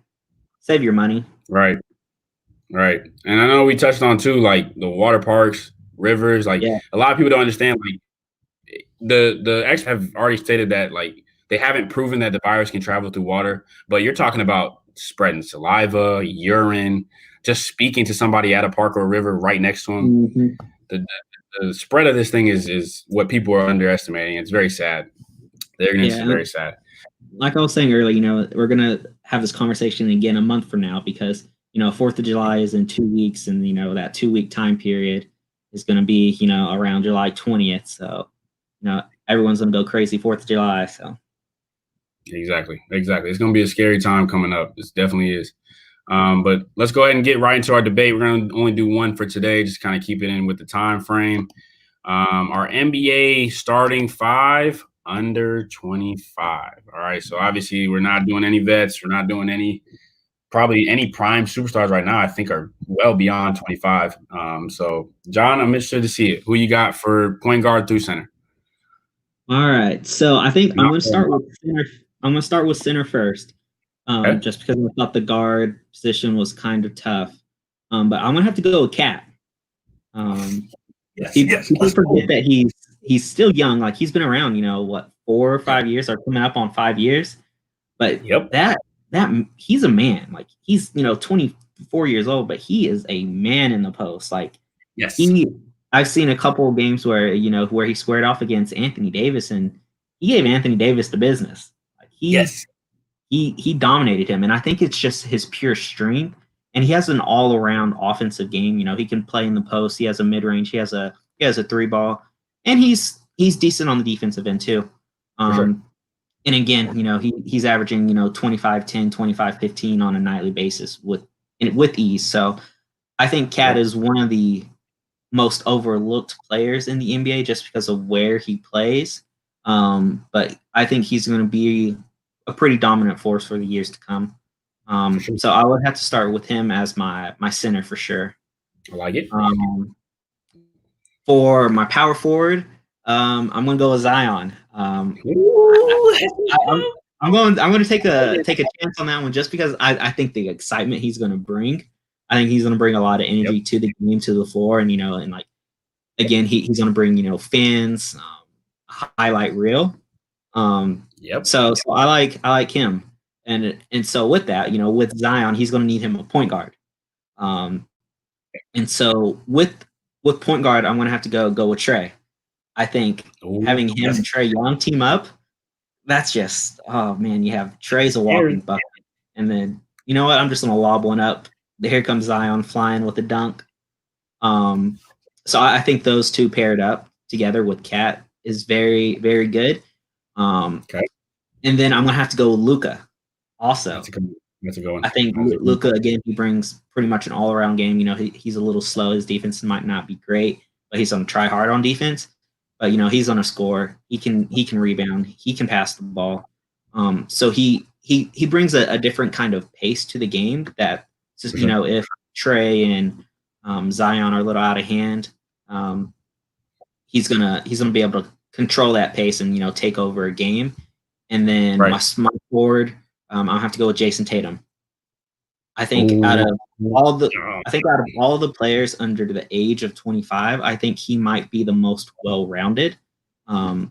Save your money. Right. And I know we touched on too, like the water parks, rivers. Like a lot of people don't understand. Like the experts have already stated that like they haven't proven that the virus can travel through water, but you're talking about spreading saliva, urine, just speaking to somebody at a park or a river right next to them. Mm-hmm. The spread of this thing is what people are underestimating. It's very sad. The ignorance is very sad. Like I was saying earlier, we're gonna have this conversation again a month from now because 4th of July is in 2 weeks, and that 2-week time period is gonna be around July 20th. So everyone's gonna go crazy 4th of July. So exactly. It's gonna be a scary time coming up. It definitely is. But let's go ahead and get right into our debate. We're going to only do one for today, just kind of keep it in with the time frame. Our NBA starting five under 25. All right. So obviously we're not doing any vets. We're not doing probably any prime superstars right now, I think are well beyond 25. So John, I'm interested to see it. Who you got for point guard through center? All right. So I think I'm going to start with center. I'm going to start with center first. Okay. Just because I thought the guard position was kind of tough. But I'm gonna have to go with Cat. People forget that he's still young. Like he's been around, 4 or 5 years, or coming up on 5 years. But that he's a man. Like he's 24 years old, but he is a man in the post. Like I've seen a couple of games where where he squared off against Anthony Davis, and he gave Anthony Davis the business. Like he dominated him, and I think it's just his pure strength. And he has an all-around offensive game. He can play in the post. He has a mid-range. He has a three ball, and he's decent on the defensive end too. Sure. And again, he's averaging 25-10, 25-15 on a nightly basis with ease. So I think Cat is one of the most overlooked players in the NBA just because of where he plays. But I think he's going to be a pretty dominant force for the years to come. So I would have to start with him as my center for sure. I like it. For my power forward, I'm going to go with Zion. I'm going to take a chance on that one just because I think the excitement he's going to bring. I think he's going to bring a lot of energy to the game, to the floor, and and like again, he's going to bring fans, highlight reel. So I like him. And so with that, with Zion, he's going to need him a point guard. And so with point guard, I'm going to have to go with Trey. I think having him and Trey Young team up that's just, oh man, you have Trey's a walking bucket. And then, you know what? I'm just going to lob one up. Here comes Zion flying with a dunk. So I think those two paired up together with Cat is very, very good. Okay. And then I'm going to have to go with Luka also. That's a good one. I think Luka, again, he brings pretty much an all-around game. You know, he's a little slow. His defense might not be great, but he's going to try hard on defense. But, you know, he's going to score. He can rebound. He can pass the ball. So he brings a different kind of pace to the game that, just, you know, if Trey and Zion are a little out of hand, he's gonna be able to control that pace and, you know, take over a game. And then my forward, I'll have to go with Jason Tatum. I think out of all the players under the age of 25, I think he might be the most well-rounded.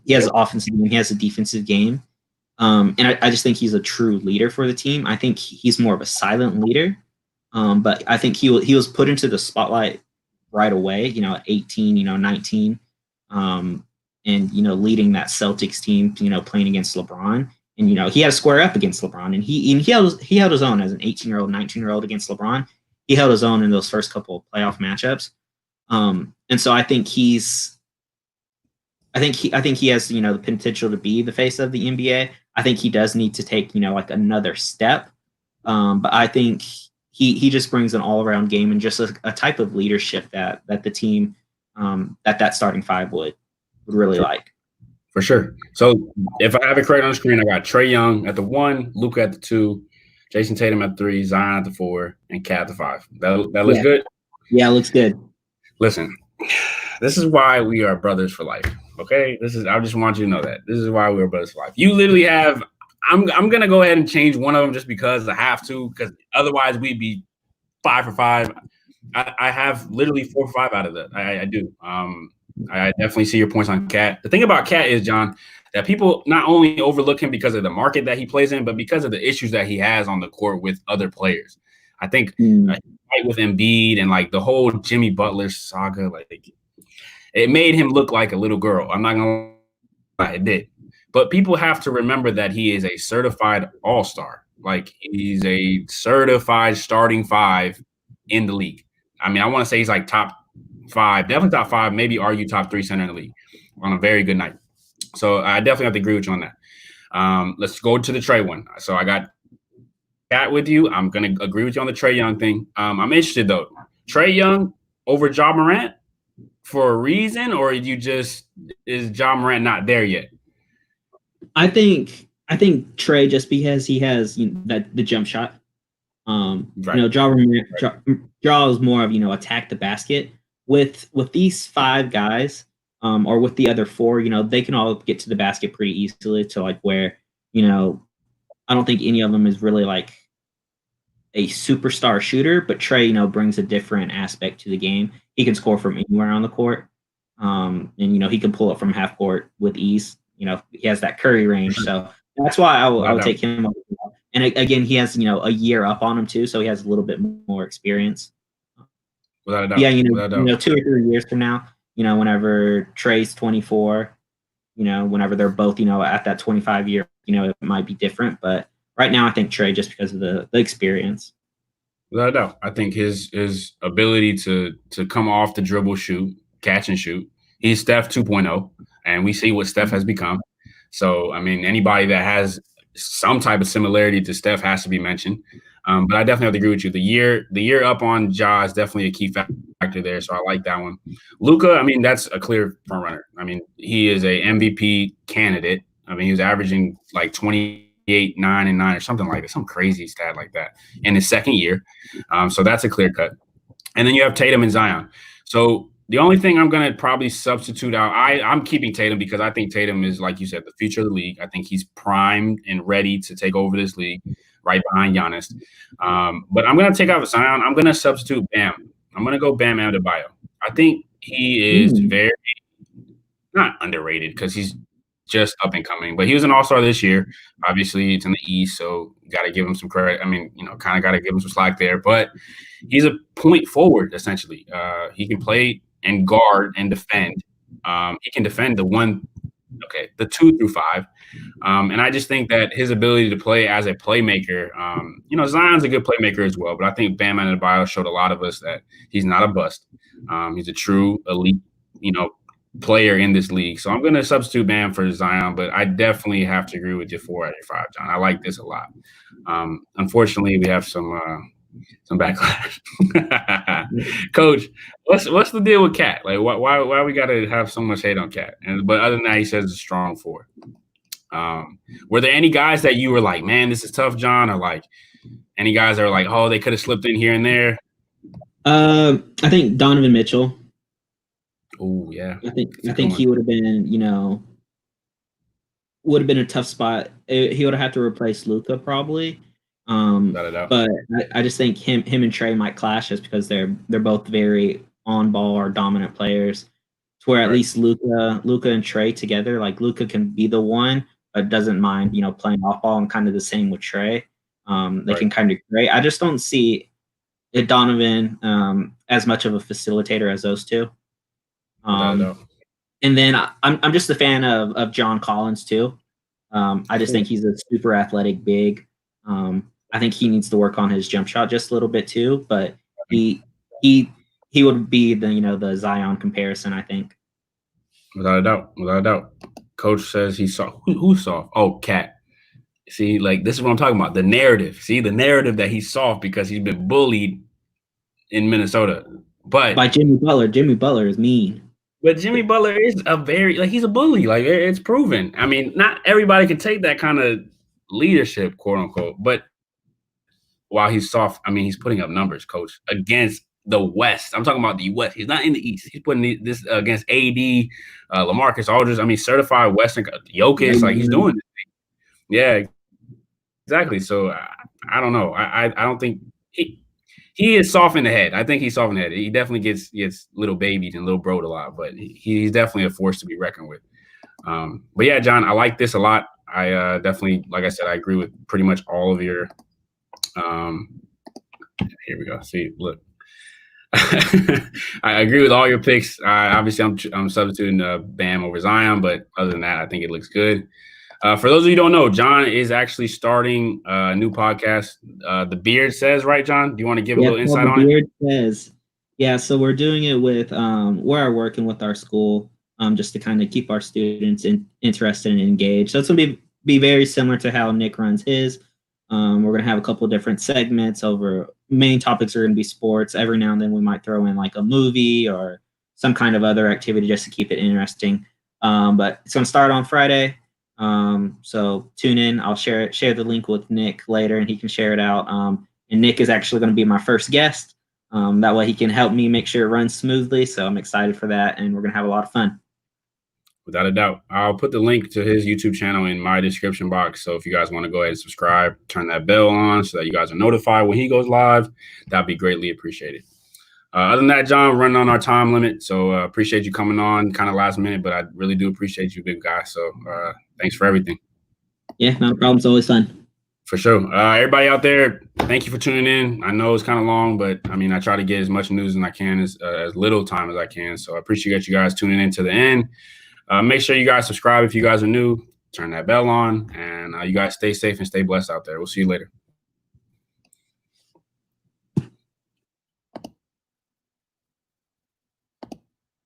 He has an offensive game, he has a defensive game. And I just think he's a true leader for the team. I think he's more of a silent leader. But I think he was put into the spotlight right away, you know, at 18, you know, 19, and, you know, leading that Celtics team, you know, playing against LeBron. And, you know, he had to square up against LeBron, and he held his own as an 18-year-old, 19-year-old against LeBron. He held his own in those first couple of playoff matchups. And so I think he has, you know, the potential to be the face of the NBA. I think he does need to take, you know, like another step. But I think he just brings an all-around game and just a type of leadership that the team, that starting five would really like. For sure. So if I have it correct on the screen, I got Trae Young at the 1, Luka at the 2, Jason Tatum at the 3, Zion at the 4, and Cat at the 5. That looks good? Yeah, it looks good. Listen, this is why we are brothers for life. Okay? I just want you to know that. This is why we're brothers for life. You literally have I'm gonna go ahead and change one of them just because I have to, because otherwise we'd be 5 for 5. I have literally 4 or 5 out of that. I do. I definitely see your points on Cat. The thing about Cat is, John, that people not only overlook him because of the market that he plays in, but because of the issues that he has on the court with other players. I think with Embiid and like the whole Jimmy Butler saga, like it made him look like a little girl. I'm not gonna lie, it did. But people have to remember that he is a certified all-star. Like he's a certified starting 5 in the league. I mean, I want to say he's like top 5, definitely top 5, maybe argue top 3 center in the league on a very good night. So I definitely have to agree with you on that. Let's go to the Trae one. So I got Cat with you. I'm going to agree with you on the Trae Young thing. I'm interested though. Trae Young over Ja Morant for a reason, or is Ja Morant not there yet? I think Trae, just because he has, you know, the jump shot. Right. You know, Ja is more of, you know, attack the basket. With these 5 guys, or with the other 4, you know, they can all get to the basket pretty easily, to like where, you know, I don't think any of them is really like a superstar shooter, but Trae, you know, brings a different aspect to the game. He can score from anywhere on the court. And, you know, he can pull it from half court with ease. You know, he has that Curry range. So that's why I would take him. And again, he has, you know, a year up on him too. So he has a little bit more experience. Without a doubt. Yeah, you know, 2 or 3 years from now, you know, whenever Trae's 24, you know, whenever they're both, you know, at that 25 year, you know, it might be different. But right now, I think Trae, just because of the experience. Without a doubt. I think his ability to come off the dribble, shoot, catch and shoot. He's Steph 2.0, and we see what Steph has become. So, I mean, anybody that has some type of similarity to Steph has to be mentioned. But I definitely have to agree with you. The year up on Ja is definitely a key factor there, so I like that one. Luka, I mean, that's a clear front runner. I mean, he is a MVP candidate. I mean, he was averaging like 28, 9, and 9 or something like that, some crazy stat like that in his second year. So that's a clear cut. And then you have Tatum and Zion. So the only thing I'm going to probably substitute out, I'm keeping Tatum because I think Tatum is, like you said, the future of the league. I think he's primed and ready to take over this league right behind Giannis. But I'm going to take out Zion. I'm going to substitute Bam. I'm going to go Bam Adebayo. I think he is very not underrated because he's just up and coming, but he was an all-star this year. Obviously, it's in the East, so got to give him some credit. I mean, you know, kind of got to give him some slack there, but he's a point forward, essentially. He can play and guard and defend. He can defend the 1 Okay, the 2 through 5. And I just think that his ability to play as a playmaker, Zion's a good playmaker as well, but I think Bam Adebayo showed a lot of us that he's not a bust. He's a true elite, player in this league. So I'm going to substitute Bam for Zion, but I definitely have to agree with your 4 out of 5, John. I like this a lot. Unfortunately, we have some backlash. Coach, what's the deal with Cat? Like, why we got to have so much hate on Cat? But other than that, he says it's a strong 4. Were there any guys that you were like, man, this is tough, John, or like any guys that were like, oh, they could have slipped in here and there? I think Donovan Mitchell. Oh yeah, I think he would have been, would have been a tough spot. He would have had to replace Luka probably. But I just think him and Trey might clash just because they're both very on ball or dominant players. To where at least Luka and Trey together, like Luka can be the one, but doesn't mind playing off ball, and kind of the same with Trey. They can kind of great. I just don't see Donovan as much of a facilitator as those two. And then I'm just a fan of John Collins too. I just think he's a super athletic big. I think he needs to work on his jump shot just a little bit too, but he would be the Zion comparison, I think. Without a doubt. Coach says he saw who's soft. Oh, Cat. See, like this is what I'm talking about. The narrative. See, the narrative that he's soft because he's been bullied in Minnesota. But by Jimmy Butler. Jimmy Butler is mean. But Jimmy Butler is he's a bully. Like it's proven. I mean, not everybody can take that kind of leadership, quote unquote. But while he's soft, I mean, he's putting up numbers, Coach, against the West. I'm talking about the West. He's not in the East. He's putting this against AD, LaMarcus Aldridge. I mean, certified Western Jokic. Like he's doing this. Yeah, exactly. So I don't know. I don't think he is soft in the head. I think he's soft in the head. He definitely gets little babied and little broed a lot, but he's definitely a force to be reckoned with. But yeah, John, I like this a lot. I definitely, like I said, I agree with pretty much all of your. Here we go. See, look. I agree with all your picks. Obviously, I'm substituting Bam over Zion, but other than that, I think it looks good. For those of you who don't know, John is actually starting a new podcast. The Beard Says, right, John? Do you want to give a little insight on it? The Beard Says. Yeah, so we're doing it with we're working with our school just to kind of keep our students interested and engaged. So it's going to be very similar to how Nick runs his. We're going to have a couple of different segments over main topics are going to be sports. Every now and then we might throw in like a movie or some kind of other activity just to keep it interesting. But it's going to start on Friday. So tune in. I'll share the link with Nick later and he can share it out. And Nick is actually going to be my first guest. That way he can help me make sure it runs smoothly. So I'm excited for that. And we're going to have a lot of fun. Without a doubt. I'll put the link to his YouTube channel in my description box. So if you guys want to go ahead and subscribe, turn that bell on so that you guys are notified when he goes live, that'd be greatly appreciated. Other than that, John, running on our time limit. So appreciate you coming on kind of last minute, but I really do appreciate you, big guy. So thanks for everything. Yeah, no problem. It's always fun. For sure. Everybody out there, thank you for tuning in. I know it's kind of long, but I mean, I try to get as much news as I can, as little time as I can. So I appreciate you guys tuning in to the end. Make sure you guys subscribe if you guys are new. Turn that bell on, and you guys stay safe and stay blessed out there. We'll see you later.